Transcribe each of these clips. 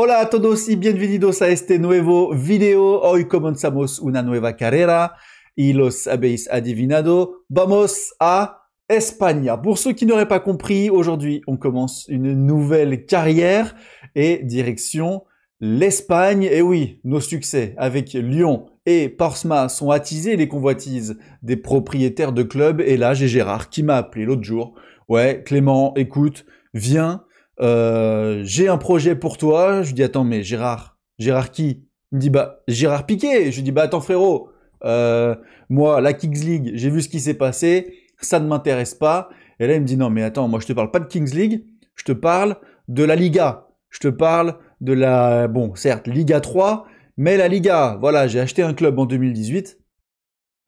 Hola a todos y bienvenidos a este nuevo video. Hoy comenzamos una nueva carrera y los habéis adivinado. Vamos a Espagne. Pour ceux qui n'auraient pas compris, aujourd'hui on commence une nouvelle carrière et direction l'Espagne. Et oui, nos succès avec Lyon et Portsmouth sont attisés les convoitises des propriétaires de clubs. Et là, j'ai Gérard qui m'a appelé l'autre jour. Ouais, Clément, écoute, viens. J'ai un projet pour toi. Je lui dis attends mais Gérard qui? Il me dit bah Gérard Piqué. Je lui dis bah attends frérot, moi la Kings League, j'ai vu ce qui s'est passé, ça ne m'intéresse pas. Et là il me dit non mais attends, moi je te parle pas de Kings League, je te parle de la Liga. Je te parle de la bon certes Liga 3, mais la Liga. Voilà, j'ai acheté un club en 2018.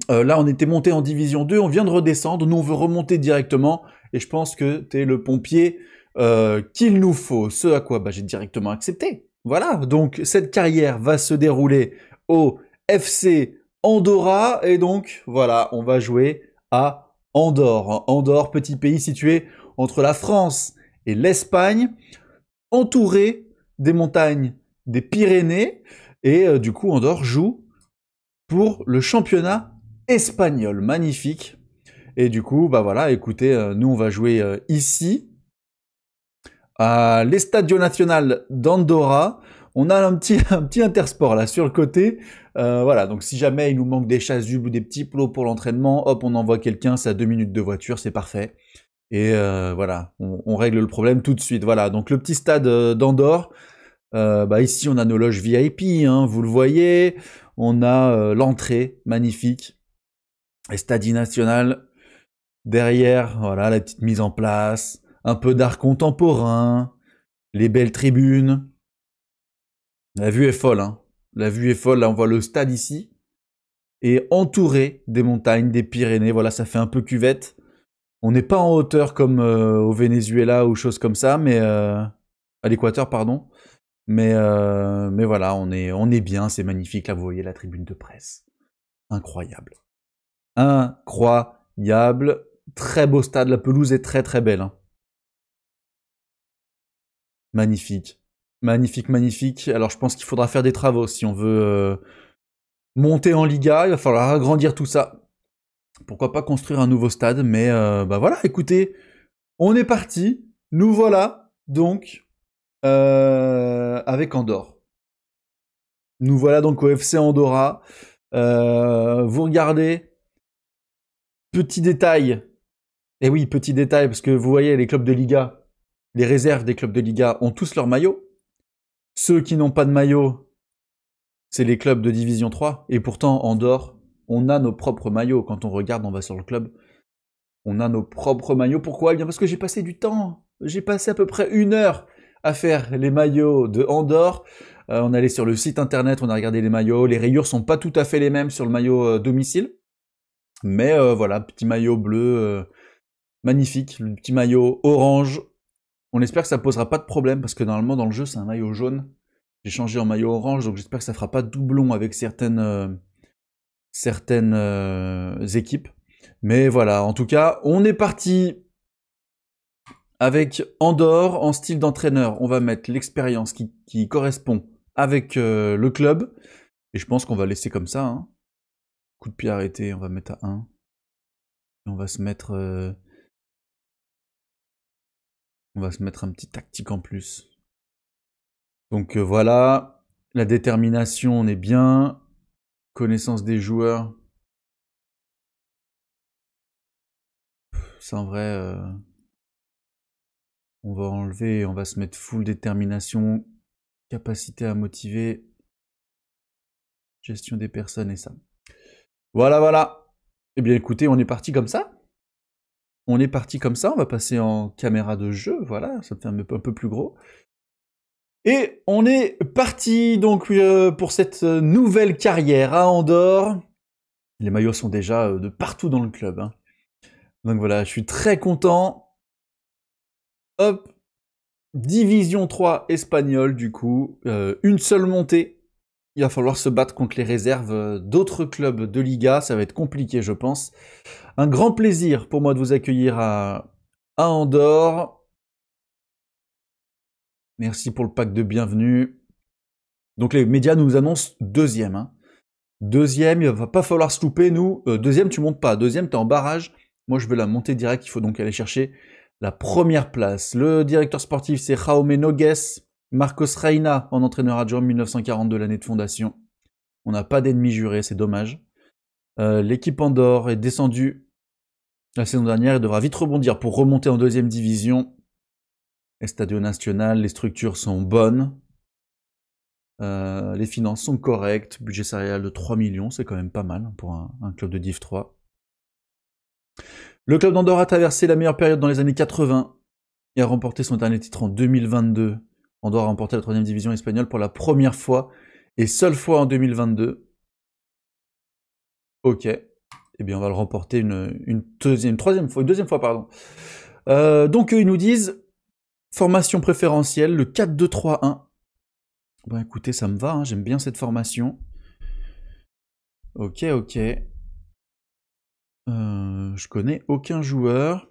Là on était monté en division 2, on vient de redescendre, nous on veut remonter directement et je pense que t'es le pompier qu'il nous faut. Ce à quoi j'ai directement accepté. Voilà, donc cette carrière va se dérouler au FC Andorra et donc voilà, on va jouer à Andorre. Andorre, petit pays situé entre la France et l'Espagne, entouré des montagnes des Pyrénées et du coup Andorre joue pour le championnat espagnol. Magnifique. Et du coup, bah voilà, écoutez, nous on va jouer ici à l'Estadio Nacional d'Andorra. On a un petit intersport là sur le côté. Voilà, donc si jamais il nous manque des chasubles ou des petits plots pour l'entraînement, hop, on envoie quelqu'un, c'est à 2 minutes de voiture, c'est parfait. Et voilà, on règle le problème tout de suite. Voilà, donc le petit stade d'Andorre. Ici, on a nos loges VIP, hein, vous le voyez. On a l'entrée, magnifique. Estadi Nacional. Derrière, voilà, la petite mise en place. Un peu d'art contemporain. Les belles tribunes. La vue est folle, hein. La vue est folle, là on voit le stade ici. Et entouré des montagnes, des Pyrénées, voilà, ça fait un peu cuvette. On n'est pas en hauteur comme au Venezuela ou choses comme ça, mais à l'Équateur, pardon. Mais voilà, on est bien, c'est magnifique. Là, vous voyez la tribune de presse. Incroyable. Incroyable. Très beau stade, la pelouse est très très belle, hein. Magnifique. Magnifique, magnifique. Alors je pense qu'il faudra faire des travaux si on veut monter en Liga. Il va falloir agrandir tout ça. Pourquoi pas construire un nouveau stade. Mais voilà, écoutez, on est parti. Nous voilà donc avec Andorre. Nous voilà donc au FC Andorra. Vous regardez. Petit détail. Et oui, petit détail, parce que vous voyez les clubs de Liga, les réserves des clubs de Liga ont tous leur maillot. Ceux qui n'ont pas de maillot, c'est les clubs de Division 3. Et pourtant, Andorre, on a nos propres maillots. Quand on regarde, on va sur le club, on a nos propres maillots. Pourquoi? Eh bien parce que j'ai passé du temps. J'ai passé à peu près 1 heure à faire les maillots de Andorre. On allait sur le site internet, on a regardé les maillots. Les rayures sont pas tout à fait les mêmes sur le maillot domicile. Mais voilà, petit maillot bleu, magnifique. Le petit maillot orange. On espère que ça posera pas de problème, parce que normalement dans le jeu c'est un maillot jaune. J'ai changé en maillot orange, donc j'espère que ça fera pas de doublon avec certaines équipes. Mais voilà, en tout cas, on est parti avec Andorre en style d'entraîneur. On va mettre l'expérience qui correspond avec le club. Et je pense qu'on va laisser comme ça, hein. Coup de pied arrêté, on va mettre à 1. Et on va se mettre un petit tactique en plus. Donc voilà, la détermination, on est bien. Connaissance des joueurs. C'est en vrai, on va enlever, on va se mettre full détermination, capacité à motiver, gestion des personnes et ça. Voilà, voilà. Eh bien écoutez, on est parti comme ça. On est parti comme ça, on va passer en caméra de jeu, voilà, ça fait un peu plus gros. Et on est parti donc pour cette nouvelle carrière à Andorre. Les maillots sont déjà de partout dans le club, hein. Donc voilà, je suis très content. Hop, Division 3 espagnole du coup, une seule montée. Il va falloir se battre contre les réserves d'autres clubs de Liga, ça va être compliqué je pense. Un grand plaisir pour moi de vous accueillir à Andorre. Merci pour le pack de bienvenue. Donc les médias nous annoncent deuxième. Hein. Deuxième, il va pas falloir se louper, nous. Deuxième, tu montes pas. Deuxième, t'es en barrage. Moi, je veux la monter direct. Il faut donc aller chercher la première place. Le directeur sportif, c'est Jaume Nogues. Marcos Reina en entraîneur adjoint 1942, l'année de fondation. On n'a pas d'ennemi juré, c'est dommage. L'équipe Andorre est descendue la saison dernière et devra vite rebondir pour remonter en deuxième division. Estadio Nacional, les structures sont bonnes. Les finances sont correctes. Budget salarial de 3 millions, c'est quand même pas mal pour un club de Div 3. Le club d'Andorre a traversé la meilleure période dans les années 80 et a remporté son dernier titre en 2022. Andorre a remporté la 3e division espagnole pour la première fois et seule fois en 2022. Ok. Eh bien, on va le remporter une deuxième fois, pardon. Donc, ils nous disent formation préférentielle, le 4-2-3-1. Bon, écoutez, ça me va, hein, j'aime bien cette formation. Ok. Je connais aucun joueur.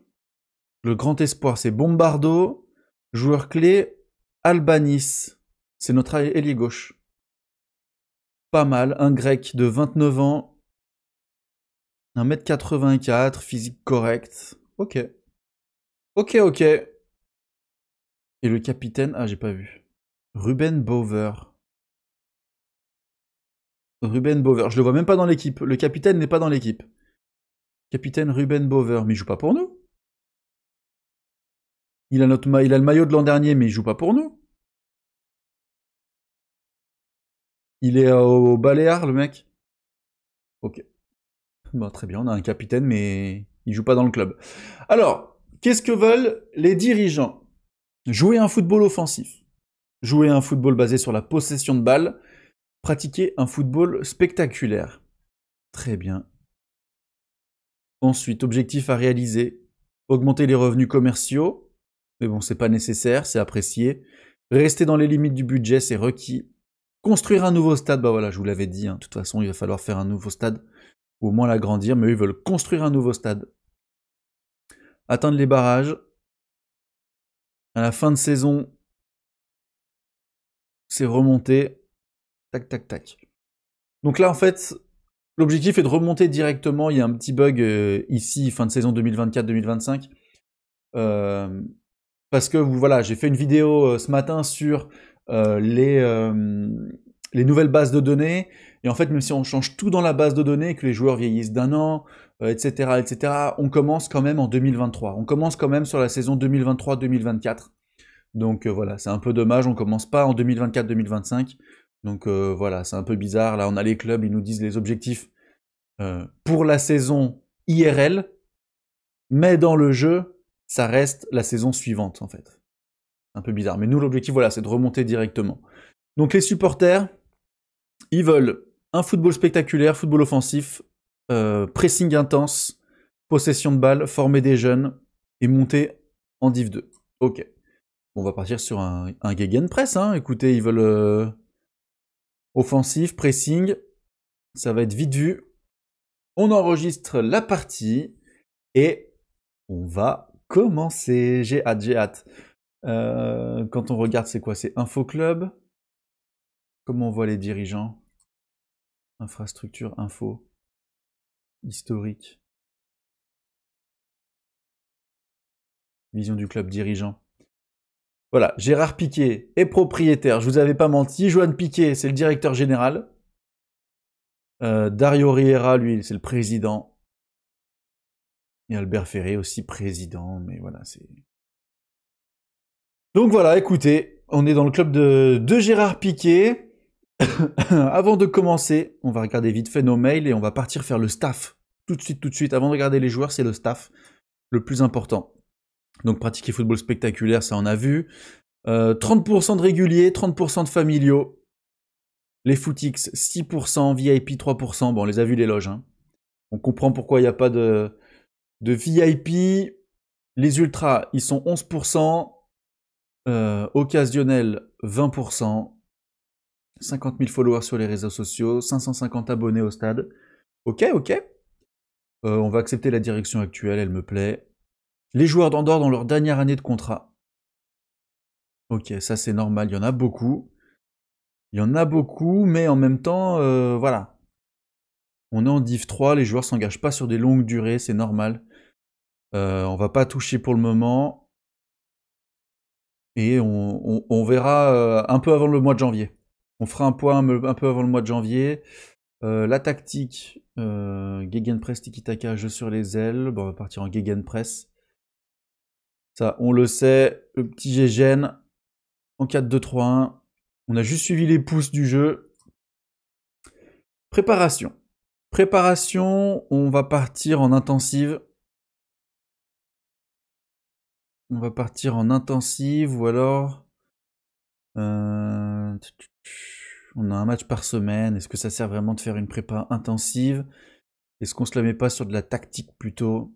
Le grand espoir, c'est Bombardo. Joueur clé, Albanis. C'est notre ailier gauche. Pas mal. Un grec de 29 ans. 1m84, physique correct. Ok. Et le capitaine, ah, j'ai pas vu. Ruben Bover. Je le vois même pas dans l'équipe. Le capitaine n'est pas dans l'équipe. Capitaine Ruben Bover, mais il joue pas pour nous. Il a le maillot de l'an dernier, mais il joue pas pour nous. Il est au Baléares, le mec. Ok. Bon, très bien, on a un capitaine, mais il joue pas dans le club. Alors, qu'est-ce que veulent les dirigeants? Jouer un football offensif. Jouer un football basé sur la possession de balles. Pratiquer un football spectaculaire. Très bien. Ensuite, objectif à réaliser. Augmenter les revenus commerciaux. Mais bon, c'est pas nécessaire, c'est apprécié. Rester dans les limites du budget, c'est requis. Construire un nouveau stade, bah voilà, je vous l'avais dit, hein, de toute façon, il va falloir faire un nouveau stade, ou au moins l'agrandir, mais eux, ils veulent construire un nouveau stade. Atteindre les barrages. À la fin de saison, c'est remonter. Tac. Donc là, en fait, l'objectif est de remonter directement. Il y a un petit bug ici, fin de saison 2024-2025. Parce que voilà, j'ai fait une vidéo ce matin sur les nouvelles bases de données. Et en fait, même si on change tout dans la base de données, que les joueurs vieillissent d'un an, etc., on commence quand même en 2023. On commence quand même sur la saison 2023-2024. Donc voilà, c'est un peu dommage, on commence pas en 2024-2025. Donc voilà, c'est un peu bizarre. Là, on a les clubs, ils nous disent les objectifs pour la saison IRL, mais dans le jeu, ça reste la saison suivante, en fait. Un peu bizarre. Mais nous, l'objectif, voilà, c'est de remonter directement. Donc les supporters, ils veulent un football spectaculaire, football offensif, pressing intense, possession de balle, former des jeunes et monter en Div 2. Ok. On va partir sur un gegenpress, hein. Écoutez, ils veulent offensif, pressing. Ça va être vite vu. On enregistre la partie et on va commencer. J'ai hâte. Quand on regarde, c'est quoi? C'est Info Club. Comment on voit les dirigeants? Infrastructure, info, historique. Vision du club dirigeant. Voilà, Gérard Piquet est propriétaire, je vous avais pas menti. Johan Piquet, c'est le directeur général. Dario Riera, lui, c'est le président. Et Albert Ferré aussi président, mais voilà, c'est... Donc voilà, écoutez, on est dans le club de Gérard Piquet. Avant de commencer, on va regarder vite fait nos mails et on va partir faire le staff. Tout de suite. Avant de regarder les joueurs, c'est le staff le plus important. Donc pratiquer football spectaculaire, ça on a vu. 30% de réguliers, 30% de familiaux. Les footix, 6%, VIP 3%. Bon, on les a vus les loges. Hein. On comprend pourquoi il n'y a pas de VIP. Les ultras, ils sont 11%. Occasionnels, 20%. 50 000 followers sur les réseaux sociaux. 550 abonnés au stade. Ok. On va accepter la direction actuelle, elle me plaît. Les joueurs d'Andorre dans leur dernière année de contrat. Ok, ça c'est normal, il y en a beaucoup. Il y en a beaucoup, mais en même temps, voilà. On est en Div 3, les joueurs s'engagent pas sur des longues durées, c'est normal. On va pas toucher pour le moment. Et on verra un peu avant le mois de janvier. On fera un point un peu avant le mois de janvier. La tactique, Gegenpress, Tiki-Taka, jeu sur les ailes. Bon, on va partir en Gegenpress. Ça, on le sait. Le petit Gégène en 4-2-3-1. On a juste suivi les pouces du jeu. Préparation. Préparation, on va partir en intensive. On va partir en intensive ou alors... on a un match par semaine. Est-ce que ça sert vraiment de faire une prépa intensive? Est-ce qu'on se la met pas sur de la tactique plutôt?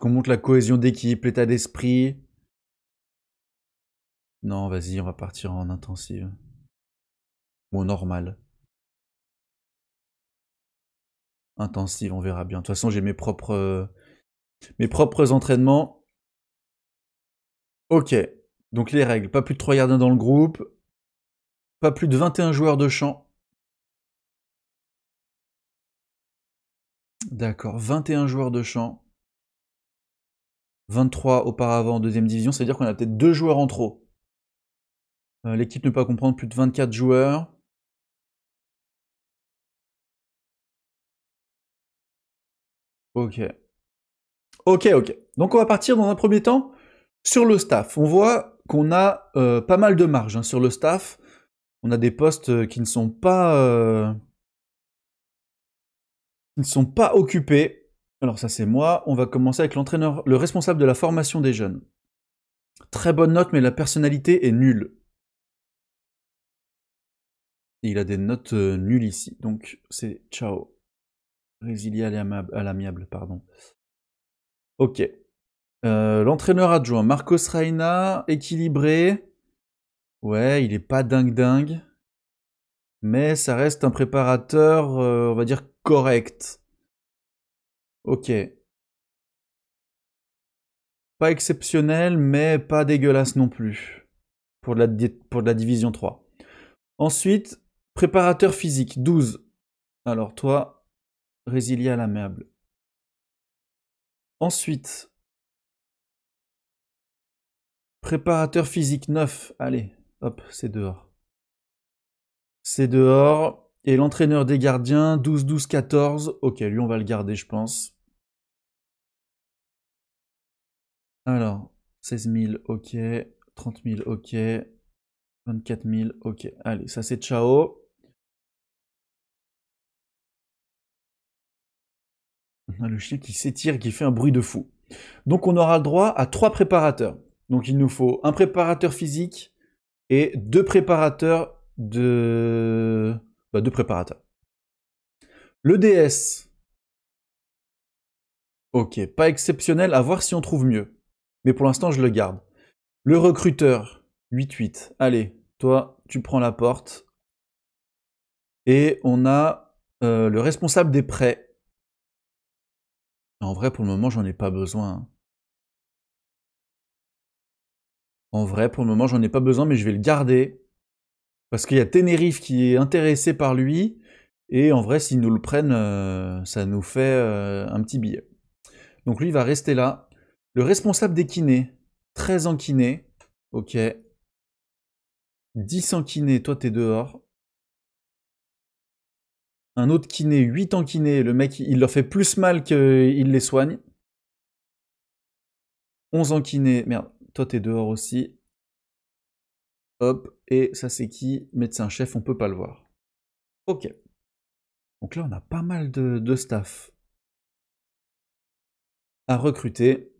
Qu'on montre la cohésion d'équipe, l'état d'esprit? Non, vas-y, on va partir en intensive. Ou en normal. Intensive, on verra bien. De toute façon, j'ai mes propres entraînements. Ok. Donc les règles, pas plus de 3 gardiens dans le groupe. Pas plus de 21 joueurs de champ. D'accord, 21 joueurs de champ. 23 auparavant en deuxième division, c'est-à-dire qu'on a peut-être 2 joueurs en trop. L'équipe ne peut pas comprendre plus de 24 joueurs. Ok. Ok, ok. Donc on va partir dans un premier temps sur le staff. On voit qu'on a pas mal de marge hein, sur le staff. On a des postes qui ne sont pas occupés. Alors ça c'est moi. On va commencer avec l'entraîneur, le responsable de la formation des jeunes. Très bonne note, mais la personnalité est nulle. Et il a des notes nulles ici. Donc c'est ciao. Résilier à l'amiable, pardon. Ok. L'entraîneur adjoint, Marcos Reina, équilibré. Ouais, il est pas dingue. Mais ça reste un préparateur, on va dire, correct. Ok. Pas exceptionnel, mais pas dégueulasse non plus. Pour de la division 3. Ensuite, préparateur physique, 12. Alors toi, résilier à l'amiable. Ensuite, préparateur physique, 9. Allez, hop, c'est dehors. C'est dehors. Et l'entraîneur des gardiens, 12, 12, 14. Ok, lui, on va le garder, je pense. Alors, 16 000, ok. 30 000, ok. 24 000, ok. Allez, ça c'est ciao. On a le chien qui s'étire, qui fait un bruit de fou. Donc on aura le droit à 3 préparateurs. Donc il nous faut un préparateur physique et 2 préparateurs de... 2 préparateurs. Le DS. Ok, pas exceptionnel, à voir si on trouve mieux. Mais pour l'instant, je le garde. Le recruteur, 8-8. Allez, toi, tu prends la porte. Et on a le responsable des prêts. En vrai, pour le moment, j'en ai pas besoin. En vrai, pour le moment, j'en ai pas besoin, mais je vais le garder. Parce qu'il y a Tenerife qui est intéressé par lui. Et en vrai, s'ils nous le prennent, ça nous fait un petit billet. Donc lui, il va rester là. Le responsable des kinés, 13 en kiné. Ok. 10 en kiné, toi t'es dehors. Un autre kiné, 8 en kiné. Le mec, il leur fait plus mal qu'il les soigne. 11 en kiné. Merde, toi t'es dehors aussi. Hop, et ça c'est qui? Médecin-chef, on peut pas le voir. Ok. Donc là, on a pas mal de staff à recruter.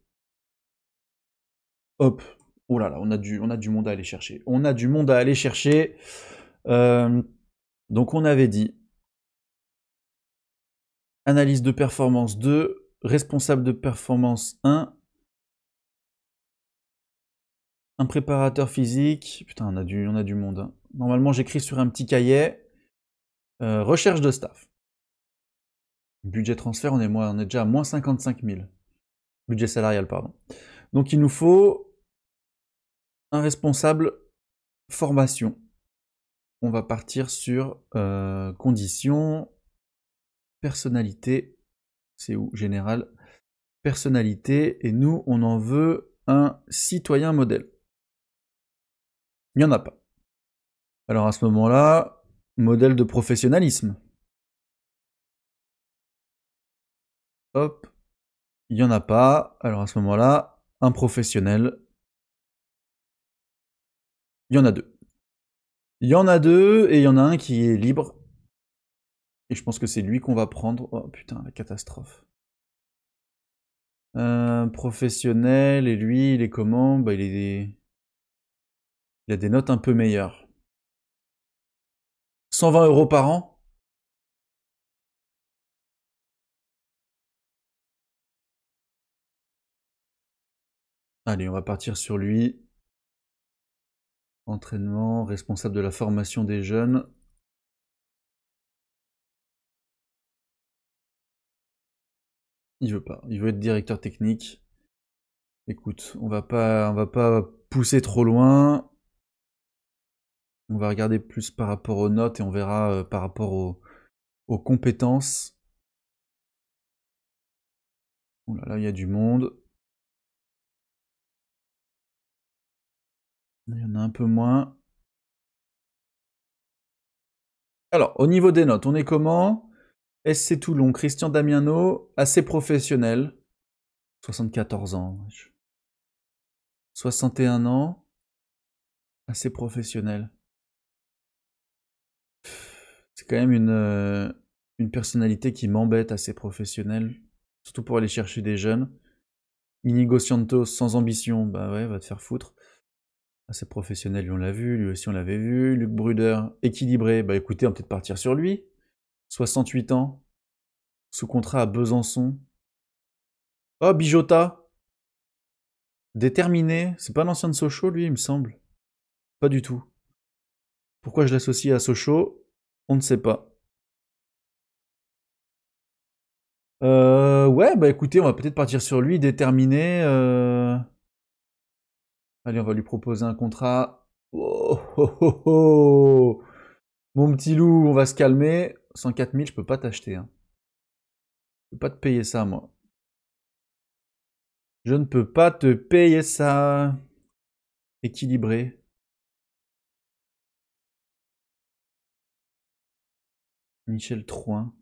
Hop. Oh là là, on a du monde à aller chercher. On a du monde à aller chercher. Donc on avait dit analyse de performance 2, responsable de performance 1, un préparateur physique. Putain, on a du monde. Hein. Normalement, j'écris sur un petit cahier. Recherche de staff. Budget transfert, on est déjà à moins 55 000. Budget salarial, pardon. Donc il nous faut un responsable formation. On va partir sur conditions, personnalité, c'est où? Général, personnalité, et nous, on en veut un citoyen modèle. Il n'y en a pas. Alors à ce moment-là, modèle de professionnalisme. Hop, il n'y en a pas. Alors à ce moment-là, un professionnel. Il y en a deux. Il y en a deux, et il y en a un qui est libre. Et je pense que c'est lui qu'on va prendre. Oh putain, la catastrophe. Professionnel, et lui, il est comment? Bah, il a des notes un peu meilleures. 120 € par an? Allez, on va partir sur lui. Entraînement, responsable de la formation des jeunes. Il veut pas. Il veut être directeur technique. Écoute, on va pas pousser trop loin. On va regarder plus par rapport aux notes et on verra par rapport aux compétences. Oh là là, il y a du monde. Il y en a un peu moins. Alors, au niveau des notes, on est comment? SC Toulon, Christian Damiano, assez professionnel. 74 ans. 61 ans, assez professionnel. C'est quand même une personnalité qui m'embête, assez professionnelle. Surtout pour aller chercher des jeunes. Inigo Santos, sans ambition, bah ouais, va te faire foutre. Assez professionnel, lui on l'a vu, lui aussi on l'avait vu. Luc Bruder, équilibré, bah écoutez, on va peut-être partir sur lui. 68 ans, sous contrat à Besançon. Oh, Bijota, déterminé, c'est pas l'ancien de Sochaux lui, il me semble. Pas du tout. Pourquoi je l'associe à Sochaux? On ne sait pas. Ouais, bah écoutez, on va peut-être partir sur lui, déterminé. Allez, on va lui proposer un contrat. Oh, oh, oh, oh. Mon petit loup, on va se calmer. 104 000, je peux pas t'acheter. Hein. Je peux pas te payer ça, moi. Je ne peux pas te payer ça. Équilibré. Michel Trouin.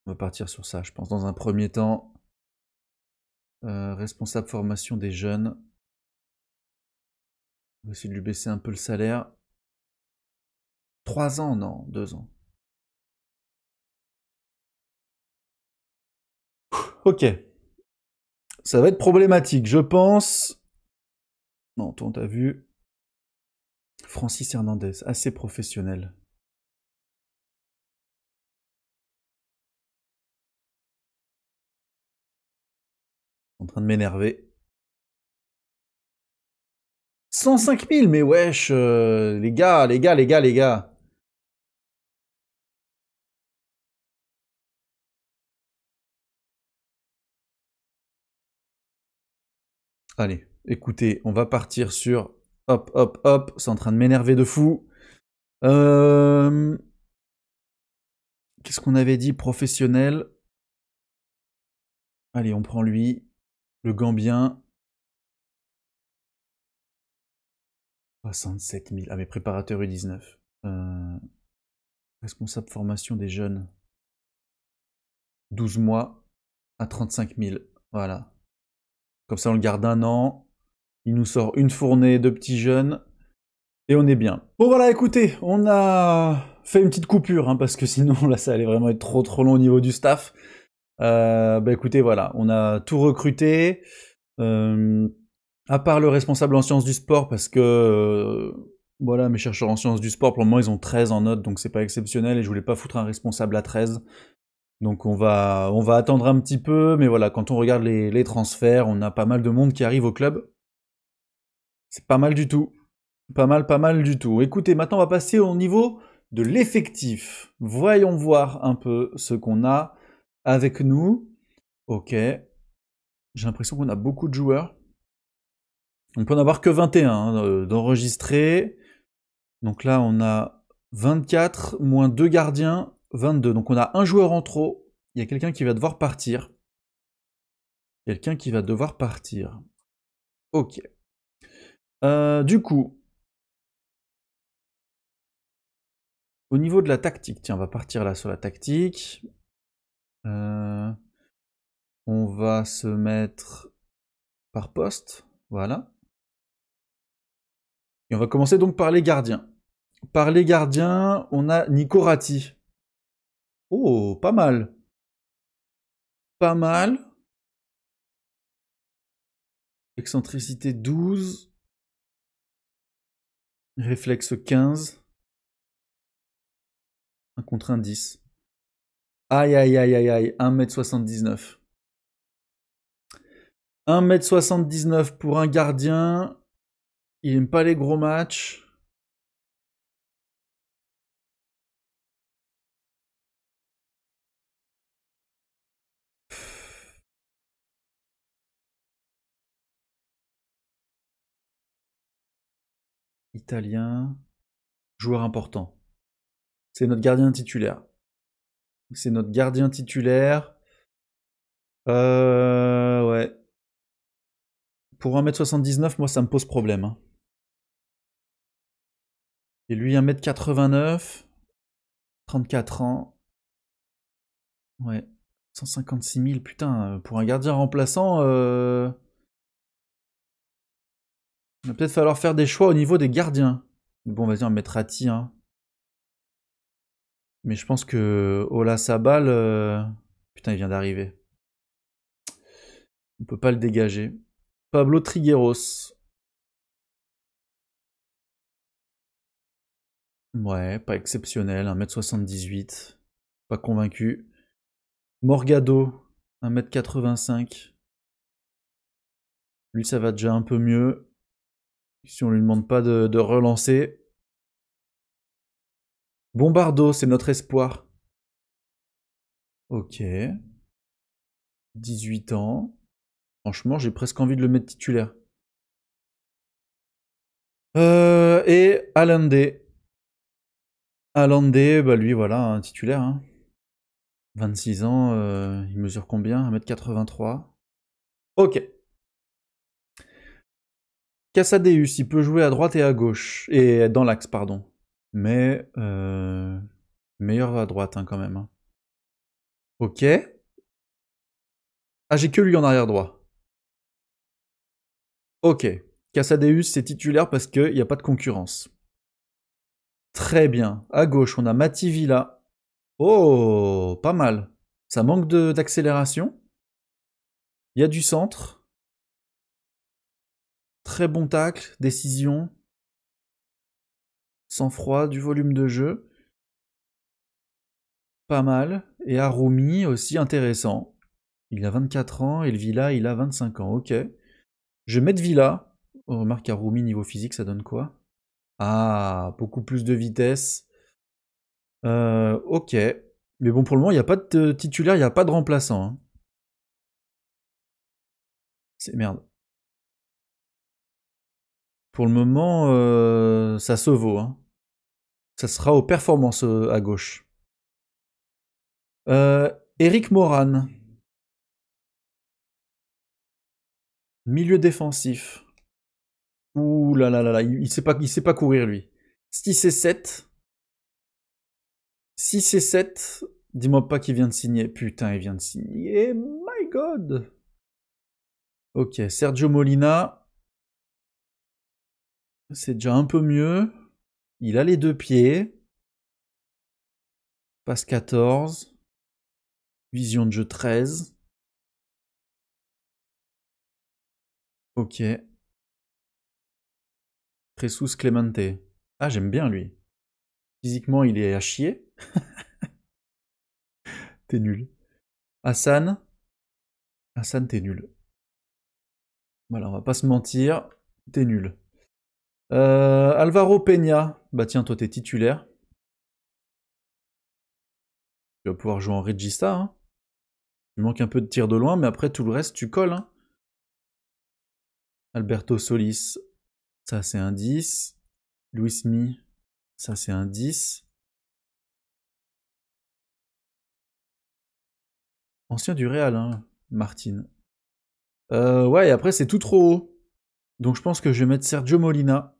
On va partir sur ça, je pense. Dans un premier temps, responsable formation des jeunes. On va essayer de lui baisser un peu le salaire. 3 ans, non, 2 ans. Ok. Ça va être problématique, je pense. Non, toi, on t'a vu. Francis Hernandez, assez professionnel. En train de m'énerver. 105 000, mais wesh, les gars, les gars, les gars, les gars. Allez, écoutez, on va partir sur... Hop, hop, hop, c'est en train de m'énerver de fou. Qu'est-ce qu'on avait dit? Professionnel. Allez, on prend lui. Le Gambien. 67 000. Ah, mais préparateur U19. Responsable formation des jeunes. 12 mois à 35 000. Voilà. Comme ça, on le garde 1 an. Il nous sort une fournée de petits jeunes. Et on est bien. Bon voilà, écoutez, on a fait une petite coupure, hein, parce que sinon, là, ça allait vraiment être trop trop long au niveau du staff. Bah écoutez, voilà, on a tout recruté. À part le responsable en sciences du sport, parce que voilà, mes chercheurs en sciences du sport, pour le moment, ils ont 13 en notes, donc c'est pas exceptionnel, et je voulais pas foutre un responsable à 13. Donc on va attendre un petit peu, mais voilà, quand on regarde les transferts, on a pas mal de monde qui arrive au club. C'est pas mal du tout. Pas mal du tout. Écoutez, maintenant on va passer au niveau de l'effectif. Voyons voir un peu ce qu'on a avec nous. Ok. J'ai l'impression qu'on a beaucoup de joueurs. On peut en avoir que 21 hein, d'enregistrés. Donc là, on a 24 moins 2 gardiens, 22. Donc on a un joueur en trop. Il y a quelqu'un qui va devoir partir. Quelqu'un qui va devoir partir. Ok. Du coup, au niveau de la tactique, tiens, on va partir là sur la tactique. On va se mettre par poste, voilà. Et on va commencer donc par les gardiens. Par les gardiens, on a Nico Ratti. Oh, pas mal. Pas mal. Excentricité 12. Réflexe 15. 1 contre 1, 10. Aïe, aïe, aïe, aïe, aïe. 1m79. 1m79 pour un gardien. Il aime pas les gros matchs. Italien. Joueur important. C'est notre gardien titulaire. C'est notre gardien titulaire. Ouais. Pour 1m79, moi, ça me pose problème. Hein. Et lui, 1m89. 34 ans. Ouais. 156 000, putain. Pour un gardien remplaçant, il va peut-être falloir faire des choix au niveau des gardiens. Bon, vas-y, on va mettre Ratti. Hein. Mais je pense que Ola Sabal, putain, il vient d'arriver. On peut pas le dégager. Pablo Trigueros. Ouais, pas exceptionnel. 1m78. Pas convaincu. Morgado. 1m85. Lui, ça va déjà un peu mieux. Si on lui demande pas de relancer. Bombardo, c'est notre espoir. Ok. 18 ans. Franchement, j'ai presque envie de le mettre titulaire. Et Allende. Allende, bah lui, voilà, un titulaire. Hein. 26 ans, il mesure combien? 1m83. Ok. Casadeus, il peut jouer à droite et à gauche. Et dans l'axe, pardon. Mais meilleur à droite, hein, quand même. Hein. Ok. Ah, j'ai que lui en arrière droit. Ok. Casadeus, c'est titulaire parce qu'il n'y a pas de concurrence. Très bien. À gauche, on a Mati Villa. Oh, pas mal. Ça manque d'accélération. Il y a du centre. Très bon tacle, décision. Sang-froid, du volume de jeu. Pas mal. Et Arumi aussi intéressant. Il a 24 ans et le Villa, il a 25 ans. Ok. Je vais mettre Villa. On remarque Arumi, niveau physique, ça donne quoi? Ah, beaucoup plus de vitesse. Ok. Mais bon, pour le moment, il n'y a pas de titulaire, il n'y a pas de remplaçant. Hein. C'est merde. Pour le moment, ça se vaut. Hein. Ça sera aux performances à gauche. Eric Moran. Milieu défensif. Ouh là là là là, il sait pas courir lui. 6 et 7. 6 et 7. Dis-moi pas qu'il vient de signer. Putain, il vient de signer. My God. Ok, Sergio Molina. C'est déjà un peu mieux. Il a les deux pieds. Passe 14. Vision de jeu 13. Ok. Jesus Clemente. Ah, j'aime bien lui. Physiquement, il est à chier. T'es nul. Hassan. Hassan, t'es nul. Voilà, on va pas se mentir. T'es nul. Alvaro Peña. Bah tiens, toi t'es titulaire. Tu vas pouvoir jouer en Regista. Hein. Il manque un peu de tir de loin, mais après tout le reste, tu colles. Hein. Alberto Solis, ça c'est un 10. Luis Mi, ça c'est un 10. Ancien du Real, hein, Martin. Ouais, et après c'est tout trop haut. Donc je pense que je vais mettre Sergio Molina.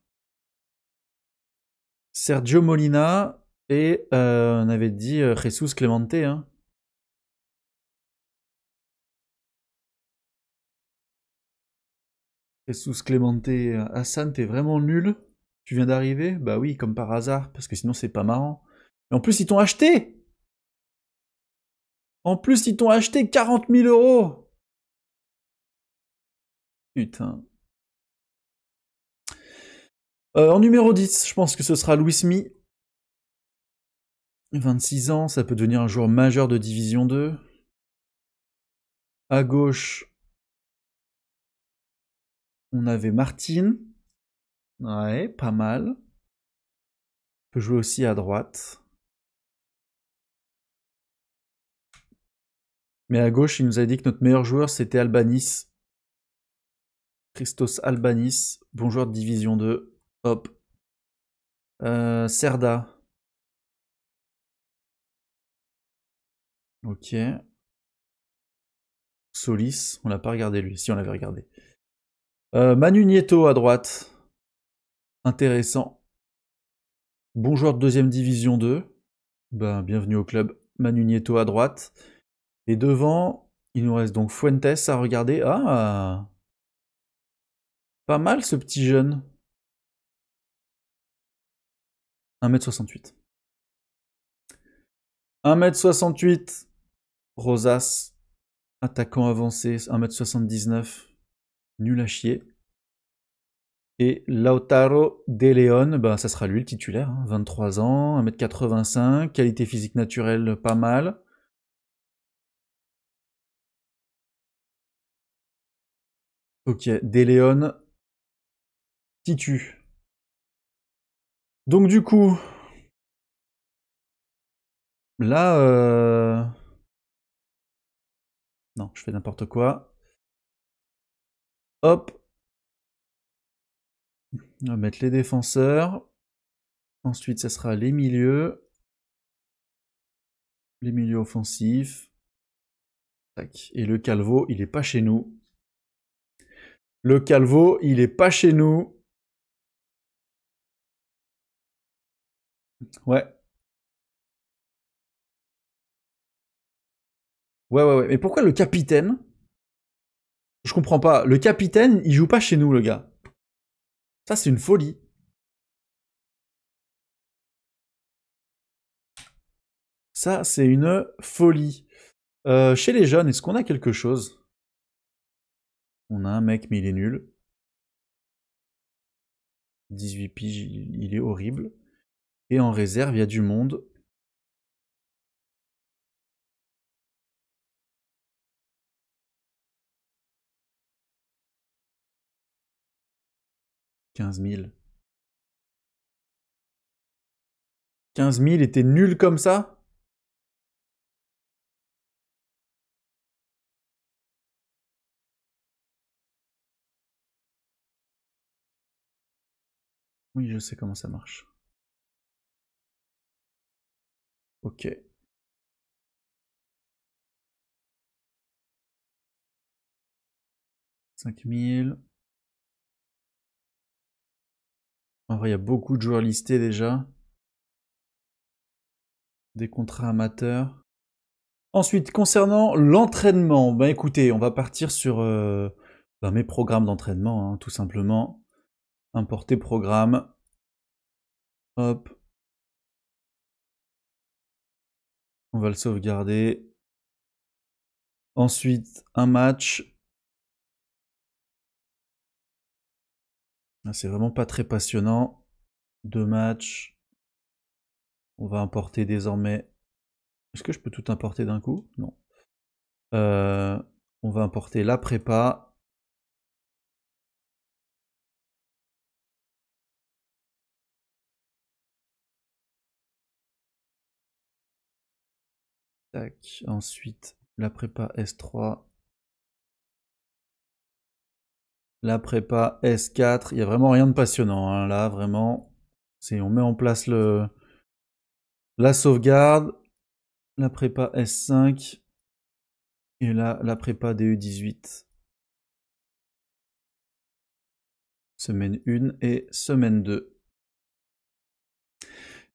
Sergio Molina et on avait dit Jesus Clemente. Hein. Jesus Clemente, Hassan, t'es vraiment nul. Tu viens d'arriver? Bah oui, comme par hasard, parce que sinon c'est pas marrant. Et en plus, ils t'ont acheté! En plus, ils t'ont acheté 40 000 euros! Putain. En numéro 10, je pense que ce sera Luis Mi. 26 ans, ça peut devenir un joueur majeur de Division 2. À gauche, on avait Martin. Ouais, pas mal. Peut jouer aussi à droite. Mais à gauche, il nous a dit que notre meilleur joueur, c'était Albanis. Christos Albanis, bon joueur de Division 2. Hop. Serda. Ok. Solis, on l'a pas regardé lui. Si, on l'avait regardé. Manu Nieto à droite. Intéressant. Bon joueur de deuxième division 2. Ben, bienvenue au club. Manu Nieto à droite. Et devant, il nous reste donc Fuentes à regarder. Ah, pas mal ce petit jeune. 1m68. 1m68. Rosas. Attaquant avancé. 1m79. Nul à chier. Et Lautaro De Leon, bah, ça sera lui le titulaire, hein, 23 ans, 1m85, qualité physique naturelle pas mal. Ok, De Leon, titu. Donc du coup, là, non, je fais n'importe quoi. Hop, on va mettre les défenseurs. Ensuite, ça sera les milieux. Les milieux offensifs. Tac. Et le Calvo, il est pas chez nous. Le Calvo, il est pas chez nous. Ouais. Ouais. Mais pourquoi le capitaine? Je comprends pas. Le capitaine, il joue pas chez nous, le gars. Ça, c'est une folie. Ça, c'est une folie. Chez les jeunes, est-ce qu'on a quelque chose? On a un mec, mais il est nul. 18 piges, il est horrible. Et en réserve, il y a du monde. « 15 000. 15 000 était nul comme ça? Oui, je sais comment ça marche. Ok. 5 000. En vrai, il y a beaucoup de joueurs listés déjà. Des contrats amateurs. Ensuite, concernant l'entraînement, ben écoutez, on va partir sur mes programmes d'entraînement, hein, tout simplement. Importer programme. Hop. On va le sauvegarder. Ensuite, un match. Ah, c'est vraiment pas très passionnant. 2 matchs. On va importer désormais. Est-ce que je peux tout importer d'un coup? Non. Euh, on va importer la prépa. Tac. Ensuite, la prépa S3. La prépa S4. Il n'y a vraiment rien de passionnant. Hein. Là, vraiment, on met en place la sauvegarde. La prépa S5. Et là, la prépa DE18. Semaine 1 et semaine 2.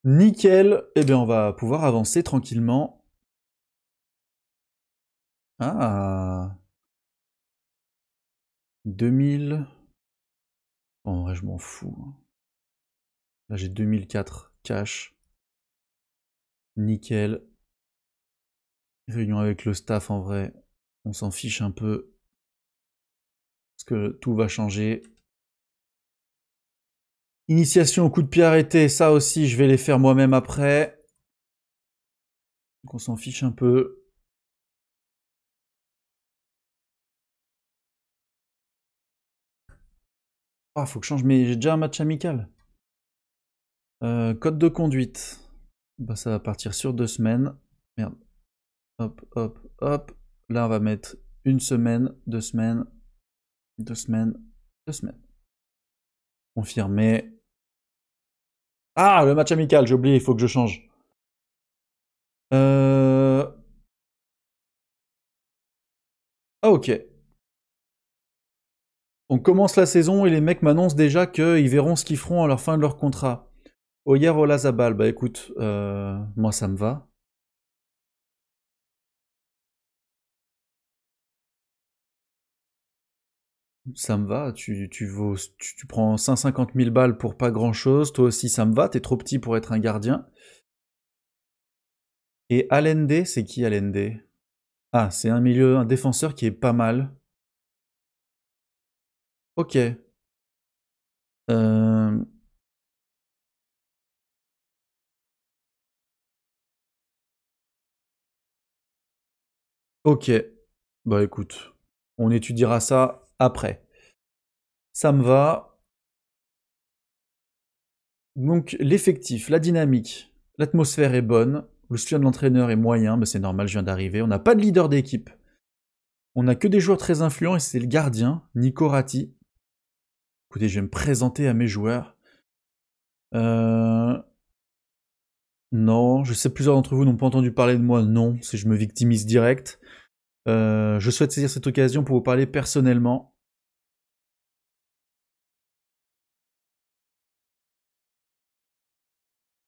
Nickel. Eh bien, on va pouvoir avancer tranquillement. Ah. 2000. En vrai, je m'en fous. Là, j'ai 2004 cash. Nickel. Réunion avec le staff, en vrai, on s'en fiche un peu. Parce que tout va changer. Initiation au coup de pied arrêté, ça aussi, je vais les faire moi-même après. Donc on s'en fiche un peu. Ah, faut que je change, mais j'ai déjà un match amical. Code de conduite. Bah, ça va partir sur 2 semaines. Merde. Hop, hop, hop. Là, on va mettre 1 semaine, 2 semaines, 2 semaines, 2 semaines. Confirmé. Ah, le match amical, j'ai oublié, il faut que je change. Ah, ok. On commence la saison et les mecs m'annoncent déjà qu'ils verront ce qu'ils feront à la fin de leur contrat. Oyer Olazabal, bah écoute, moi ça me va. Ça me va, tu prends 150 000 balles pour pas grand chose, toi aussi ça me va, t'es trop petit pour être un gardien. Et Allende, c'est qui Allende? Ah, c'est un défenseur qui est pas mal. Ok. Euh, ok. Bah écoute, on étudiera ça après. Ça me va. Donc l'effectif, la dynamique, l'atmosphère est bonne, le soutien de l'entraîneur est moyen, mais c'est normal, je viens d'arriver. On n'a pas de leader d'équipe. On n'a que des joueurs très influents et c'est le gardien, Nico Ratti. Écoutez, je vais me présenter à mes joueurs. Non, je sais plusieurs d'entre vous n'ont pas entendu parler de moi, non, si je me victimise direct. Je souhaite saisir cette occasion pour vous parler personnellement.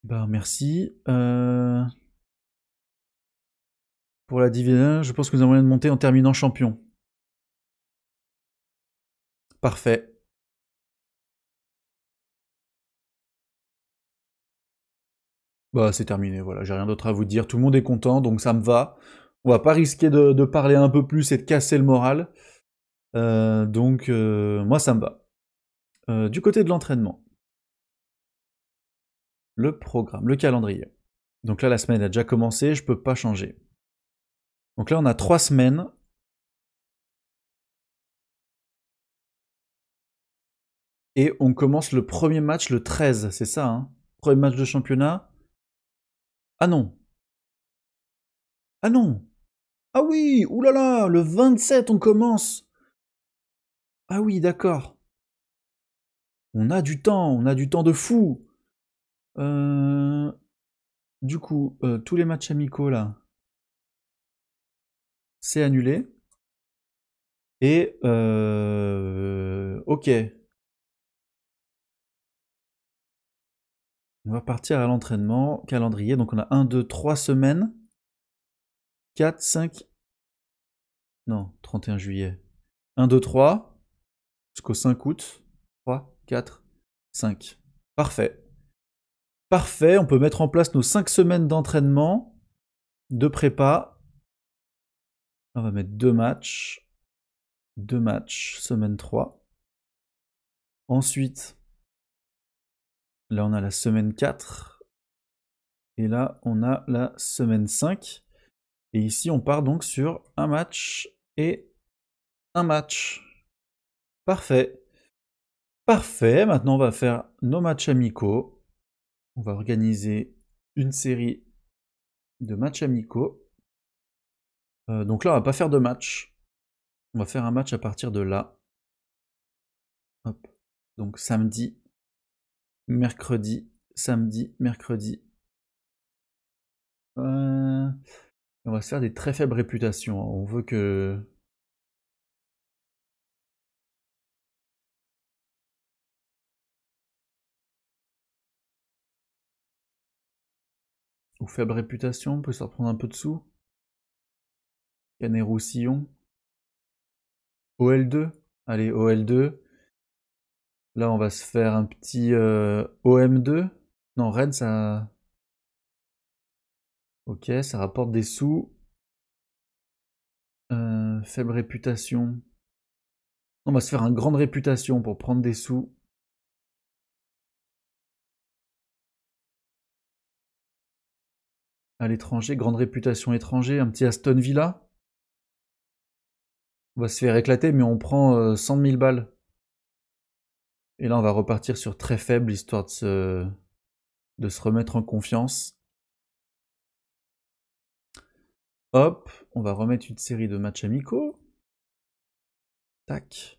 Ben merci. Pour la Division 1, je pense que nous avons moyen de monter en terminant champion. Parfait. Bah, c'est terminé, voilà, j'ai rien d'autre à vous dire. Tout le monde est content, donc ça me va. On va pas risquer de parler un peu plus et de casser le moral. Donc, moi, ça me va. Du côté de l'entraînement, le programme, le calendrier. Donc là, la semaine a déjà commencé, je peux pas changer. Donc là, on a 3 semaines. Et on commence le premier match le 13, c'est ça, hein? Premier match de championnat. Ah non. Ah non. Ah oui, oulala, le 27 on commence. Ah oui, d'accord. On a du temps de fou. Euh, du coup, tous les matchs amicaux là, c'est annulé. Et ok, on va partir à l'entraînement, calendrier. Donc on a 1, 2, 3 semaines, 4, 5, non, 31 juillet. 1, 2, 3, jusqu'au 5 août. 3, 4, 5. Parfait. Parfait, on peut mettre en place nos 5 semaines d'entraînement, de prépa. On va mettre 2 matchs. 2 matchs, semaine 3. Ensuite, là on a la semaine 4. Et là on a la semaine 5. Et ici on part donc sur un match et un match. Parfait. Parfait, maintenant on va faire nos matchs amicaux. On va organiser une série de matchs amicaux. Donc là, on va pas faire de match. On va faire un match à partir de là. Hop. Donc samedi, mercredi, samedi, mercredi. On va se faire des très faibles réputations. On veut que... Ou faible réputation, on peut se reprendre un peu de sous. Canet-Roussillon. OL2. Allez, OL2. Là, on va se faire un petit OM2. Non, Rennes, ça... Ok, ça rapporte des sous. Faible réputation. On va se faire une grande réputation pour prendre des sous. À l'étranger, grande réputation étranger, un petit Aston Villa. On va se faire éclater, mais on prend 100 000 balles. Et là, on va repartir sur très faible, histoire de se remettre en confiance. Hop, on va remettre une série de matchs amicaux. Tac.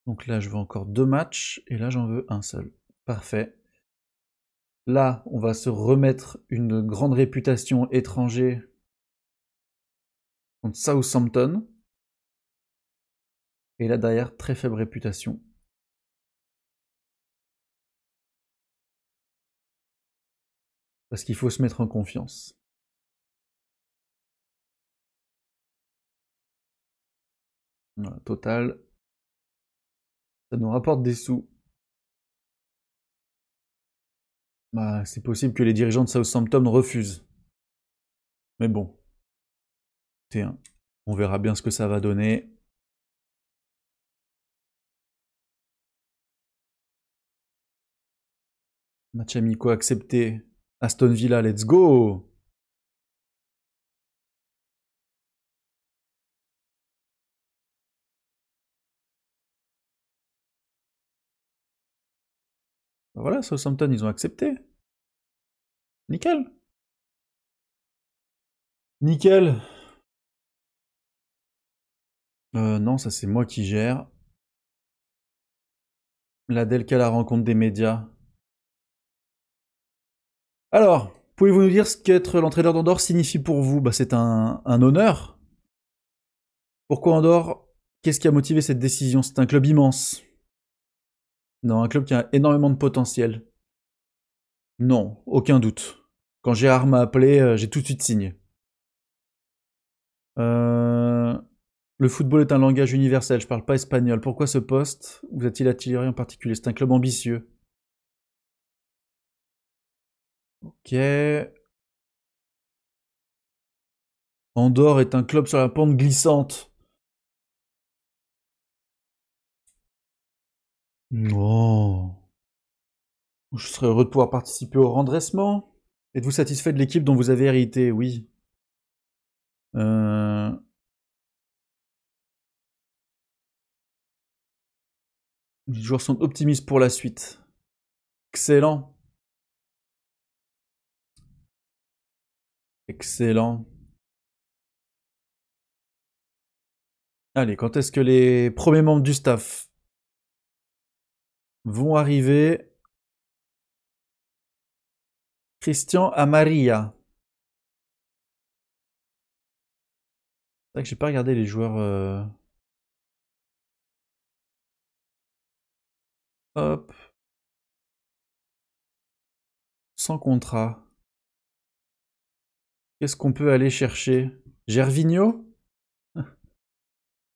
Donc là, je veux encore 2 matchs, et là, j'en veux un seul. Parfait. Là, on va se remettre une grande réputation étranger contre Southampton. Et là, derrière, très faible réputation. Parce qu'il faut se mettre en confiance. Voilà, total. Ça nous rapporte des sous. Bah, c'est possible que les dirigeants de Southampton refusent. Mais bon. T1. On verra bien ce que ça va donner. Match amicaux accepté. Aston Villa, let's go! Bah voilà, Southampton, ils ont accepté. Nickel. Nickel. Non, ça c'est moi qui gère. La Delca, la rencontre des médias. Alors, pouvez-vous nous dire ce qu'être l'entraîneur d'Andorre signifie pour vous? Bah, c'est un honneur. Pourquoi Andorre? Qu'est-ce qui a motivé cette décision? C'est un club immense. Non, un club qui a énormément de potentiel. Non, aucun doute. Quand Gérard m'a appelé, j'ai tout de suite signé. Le football est un langage universel, je parle pas espagnol. Pourquoi ce poste vous a-t-il attiré en particulier? C'est un club ambitieux. Ok. Andorre est un club sur la pente glissante. Non. Je serais heureux de pouvoir participer au redressement. Êtes-vous satisfait de l'équipe dont vous avez hérité? Oui. Les joueurs sont optimistes pour la suite. Excellent. Excellent. Allez, quand est-ce que les premiers membres du staff vont arriver? Christian Amaria. C'est vrai que j'ai pas regardé les joueurs. Hop. Sans contrat. Qu'est-ce qu'on peut aller chercher? Gervinho?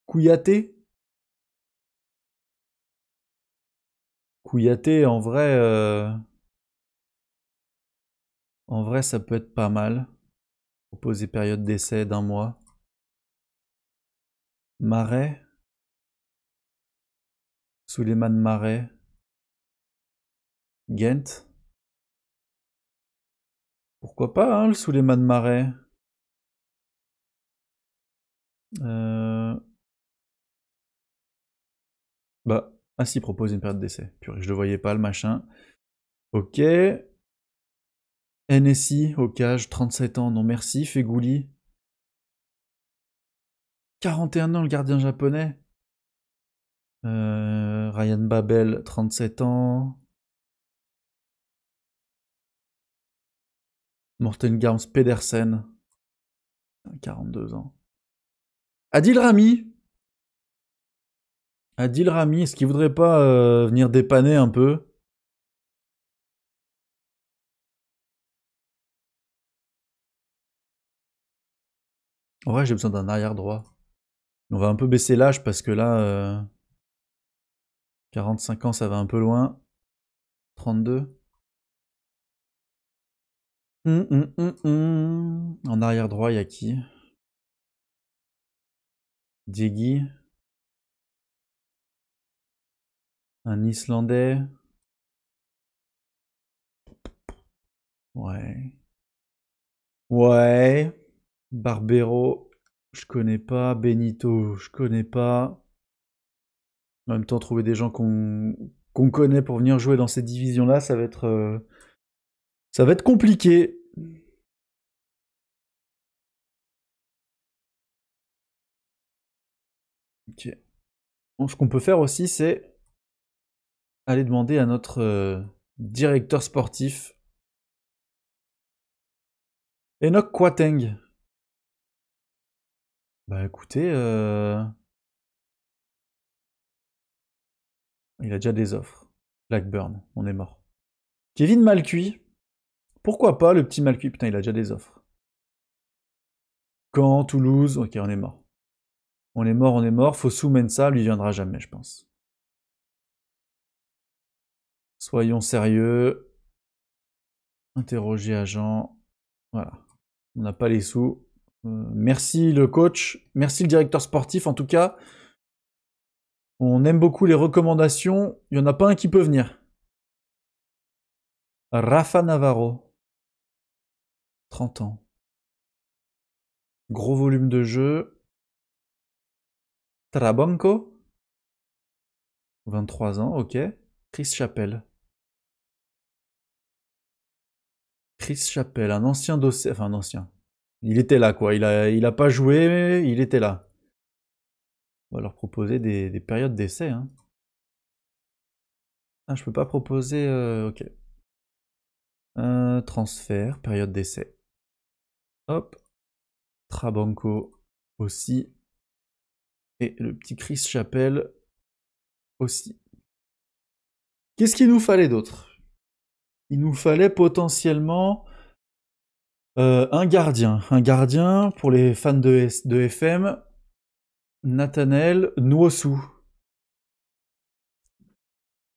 Kouyaté? Kouyaté, en vrai, ça peut être pas mal. Proposer période d'essai d'1 mois. Marais? Souleymane Marais? Ghent? Pourquoi pas, hein, le Souleymane Marais? Bah, ah si, propose une période d'essai. Purée, je le voyais pas, le machin. Ok. NSI, au cage, 37 ans, non merci. Fegouli. 41 ans, le gardien japonais. Ryan Babel, 37 ans. Morten Garms Pedersen, 42 ans. Adil Rami. Adil Rami, est-ce qu'il voudrait pas venir dépanner un peu? En vrai, j'ai besoin d'un arrière droit. On va un peu baisser l'âge parce que là, 45 ans, ça va un peu loin. 32. En arrière droit, il y a qui? Diegui. Un Islandais. Ouais. Ouais. Barbero, je connais pas. Benito, je connais pas. En même temps, trouver des gens qu'on connaît pour venir jouer dans cette division-là, ça va être compliqué. Ok. Bon, ce qu'on peut faire aussi, c'est aller demander à notre directeur sportif, Enoch Kwateng. Bah écoutez, il a déjà des offres. Blackburn, on est mort. Kevin Malcuit. Pourquoi pas le petit Malcuit? Putain, il a déjà des offres. Caen, Toulouse, ok, on est mort. On est mort, on est mort. Fossou Mensah, lui viendra jamais, je pense. Soyons sérieux. Interroger agent. Voilà. On n'a pas les sous. Merci le coach. Merci le directeur sportif. En tout cas, on aime beaucoup les recommandations. Il n'y en a pas un qui peut venir. Rafa Navarro. 30 ans. Gros volume de jeu. Trabanco. 23 ans, ok. Chris Chappell. Chris Chappell, un ancien dossier. Enfin, un ancien. Il était là, quoi. Il a pas joué, mais il était là. On va leur proposer des périodes d'essai. Hein. Ah, je peux pas proposer. Ok. Transfert, période d'essai. Hop. Trabanco aussi. Et le petit Chris Chappell aussi. Qu'est-ce qu'il nous fallait d'autre? Il nous fallait potentiellement un gardien. Un gardien pour les fans de FM. Nathanael Nwosu.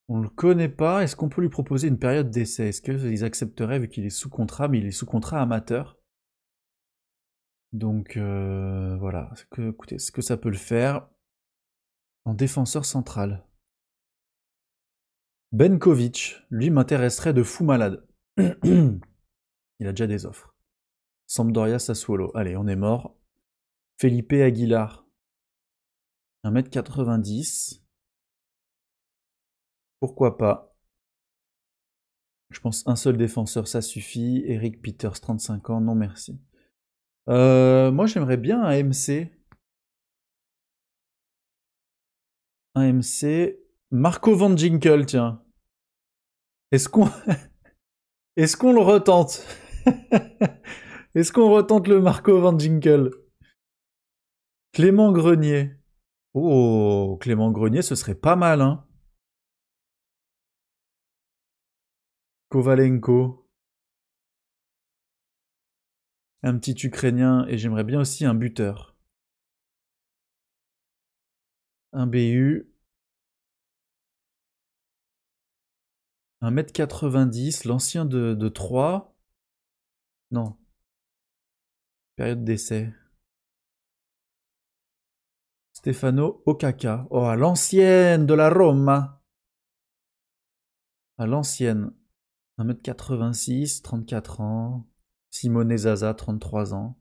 On le connaît pas. Est-ce qu'on peut lui proposer une période d'essai? Est-ce qu'ils accepteraient vu qu'il est sous contrat, mais il est sous contrat amateur? Donc voilà. Écoutez, est-ce que ça peut le faire? En défenseur central. Benkovic, lui m'intéresserait de fou malade. Il a déjà des offres. Sampdoria Sassuolo. Allez, on est mort. Felipe Aguilar. 1m90. Pourquoi pas? Je pense un seul défenseur, ça suffit. Eric Peters, 35 ans. Non, merci. Moi, j'aimerais bien un MC. Un MC. Marco Van Ginkel, tiens. Est-ce qu'on est-ce qu'on le retente? Est-ce qu'on retente le Marco Van Ginkel? Clément Grenier. Oh, Clément Grenier, ce serait pas mal, hein. Kovalenko. Un petit Ukrainien, et j'aimerais bien aussi un buteur. Un BU. 1m90, l'ancien de 3. Non. Période d'essai. Stefano Okaka. Oh, à l'ancienne de la Roma. À l'ancienne. 1m86, 34 ans. Simone Zaza, 33 ans.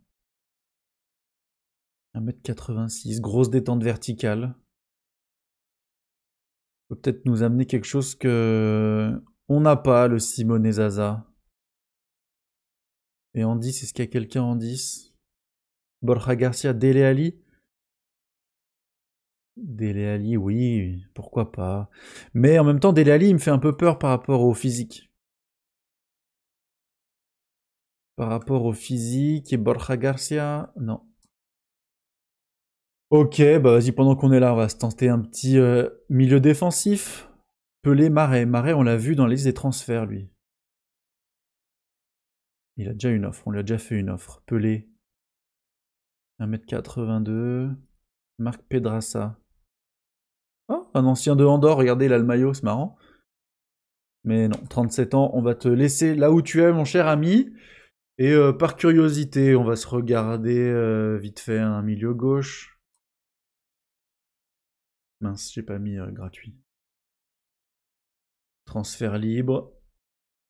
1m86, grosse détente verticale. Peut peut-être nous amener quelque chose que on n'a pas, le Simone Zaza. Et en 10, est-ce qu'il y a quelqu'un en 10? Borja Garcia, Dele Alli. Dele Alli, oui, pourquoi pas. Mais en même temps, Dele Alli, il me fait un peu peur par rapport au physique. Par rapport au physique et Borja Garcia, non. Ok, bah vas-y, pendant qu'on est là, on va se tenter un petit milieu défensif. Pelé, Marais. Marais, on l'a vu dans la liste des transferts, lui. Il a déjà une offre, on lui a déjà fait une offre. Pelé, 1m82. Marc Pedrassa. Oh, un ancien de Andorre, regardez, il a le maillot, c'est marrant. Mais non, 37 ans, on va te laisser là où tu es, mon cher ami. Et par curiosité, on va se regarder vite fait un milieu gauche. Mince, j'ai pas mis gratuit. Transfert libre.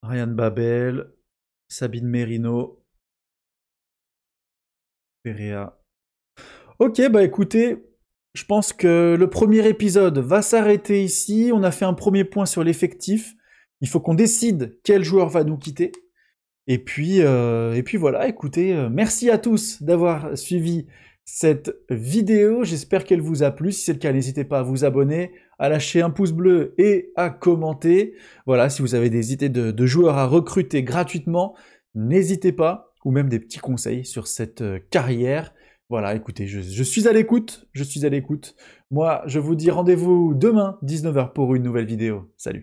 Ryan Babel. Sabine Merino. Perea. Ok, bah écoutez, je pense que le premier épisode va s'arrêter ici. On a fait un premier point sur l'effectif. Il faut qu'on décide quel joueur va nous quitter. Et puis voilà, écoutez, merci à tous d'avoir suivi cette vidéo. J'espère qu'elle vous a plu. Si c'est le cas, n'hésitez pas à vous abonner, à lâcher un pouce bleu et à commenter. Voilà, si vous avez des idées de joueurs à recruter gratuitement, n'hésitez pas, ou même des petits conseils sur cette carrière. Voilà, écoutez, je suis à l'écoute, je suis à l'écoute. Moi, je vous dis rendez-vous demain, 19 h pour une nouvelle vidéo. Salut!